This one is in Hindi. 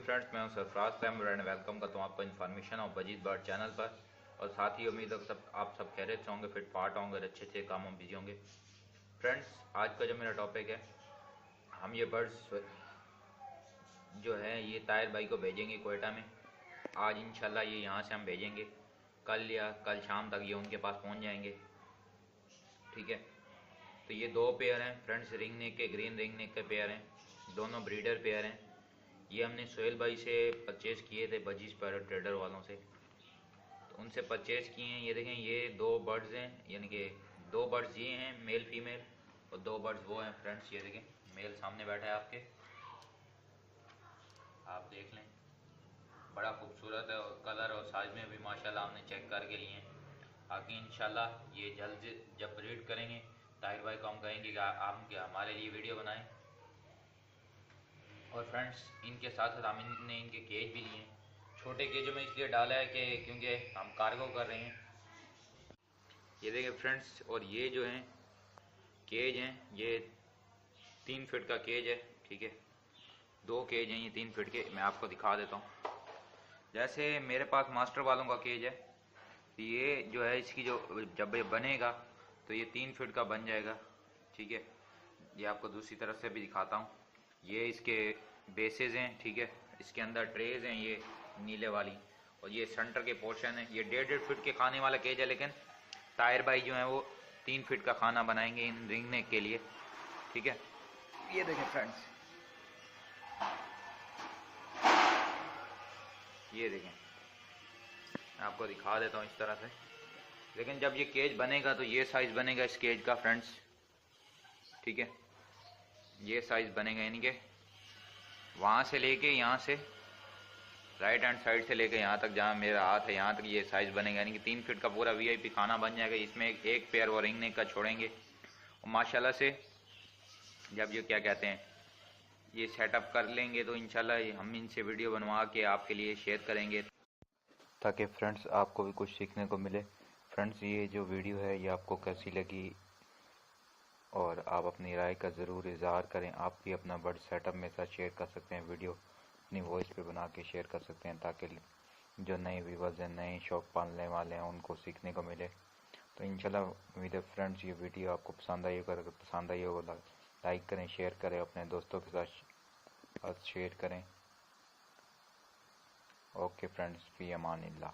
वालेकुम फ्रेंड्स, मैं हूं सरफराज तैमूर एंड वेलकम करता हूं आपको इन्फॉर्मेशन और बजीत बर्ड चैनल पर। और साथ ही उम्मीद है आप सब खैरियत से होंगे, फिट फाट होंगे और अच्छे अच्छे कामों में बिजी होंगे। फ्रेंड्स, आज का जो मेरा टॉपिक है, हम ये बर्ड्स जो है ये ताहिर भाई को भेजेंगे कोयटा में। आज इंशाल्लाह ये यहाँ से हम भेजेंगे, कल या कल शाम तक ये उनके पास पहुँच जाएंगे। ठीक है, तो ये दो पेयर हैं फ्रेंड्स, रिंग नेक के, ग्रीन रिंग नेक के पेयर हैं, दोनों ब्रीडर पेयर हैं। ये हमने सोहेल भाई से परचेज़ किए थे, बजीज पैरट ट्रेडर वालों से, तो उनसे परचेज़ किए हैं। ये देखें, ये दो बर्ड्स हैं, यानी कि दो बर्ड्स ये हैं मेल फीमेल, और दो बर्ड्स वो हैं फ्रेंड्स। ये देखें, मेल सामने बैठा है आपके, आप देख लें, बड़ा खूबसूरत है और कलर और साइज में भी माशाल्लाह हमने चेक करके लिए हैं। बाकी इंशाल्लाह ये जल्द जब ब्रीड करेंगे, ताहिर भाई को हम कहेंगे कि आप हमारे लिए वीडियो बनाएं। और फ्रेंड्स, इनके साथ साथ हमने इनके केज भी लिए हैं। छोटे केजों में इसलिए डाला है कि क्योंकि हम कार्गो कर रहे हैं। ये देखिए फ्रेंड्स, और ये जो हैं केज हैं, ये 3 फीट का केज है। ठीक है, दो केज हैं ये 3 फीट के, मैं आपको दिखा देता हूँ। जैसे मेरे पास मास्टर वालों का केज है, ये जो है इसकी जो जब ये बनेगा तो ये 3 फीट का बन जाएगा। ठीक है, ये आपको दूसरी तरफ से भी दिखाता हूँ। ये इसके बेसेस हैं, ठीक है, इसके अंदर ट्रेज हैं ये नीले वाली, और ये सेंटर के पोर्शन है। ये 1.5 फीट के खाने वाला केज है, लेकिन ताहिर भाई जो है वो 3 फीट का खाना बनाएंगे इन रिंगने के लिए। ठीक है, ये देखें फ्रेंड्स, ये देखें, मैं आपको दिखा देता हूँ इस तरह से। लेकिन जब ये केज बनेगा तो ये साइज़ बनेगा इस केज का फ्रेंड्स। ठीक है, ये साइज़ बनेगा, यानी कि वहाँ से लेके यहाँ से राइट हैंड साइड से लेके यहाँ तक, जहाँ मेरा हाथ है यहाँ तक ये साइज़ बनेगा, यानी कि 3 फीट का पूरा वीआईपी खाना बन जाएगा। इसमें एक पेयर वो रिंगने का छोड़ेंगे, और माशाल्लाह से जब ये क्या कहते हैं ये सेटअप कर लेंगे तो इंशाल्लाह हम इनसे वीडियो बनवा के आपके लिए शेयर करेंगे, ताकि फ्रेंड्स आपको भी कुछ सीखने को मिले। फ्रेंड्स, ये जो वीडियो है ये आपको कैसी लगी, और आप अपनी राय का ज़रूर इज़हार करें। आप भी अपना बर्ड सेटअप मेरे साथ शेयर कर सकते हैं, वीडियो अपनी वॉइस पे बना के शेयर कर सकते हैं, ताकि जो नए व्यूवर्स हैं, नए शौक पालने वाले हैं, उनको सीखने को मिले। तो इंशाल्लाह उम्मीद है फ्रेंड्स ये वीडियो आपको पसंद आई होगा। अगर पसंद आई होगा लाइक करें, शेयर करें, अपने दोस्तों के साथ शेयर करें। ओके फ्रेंड्स, फी अमानिल्लाह।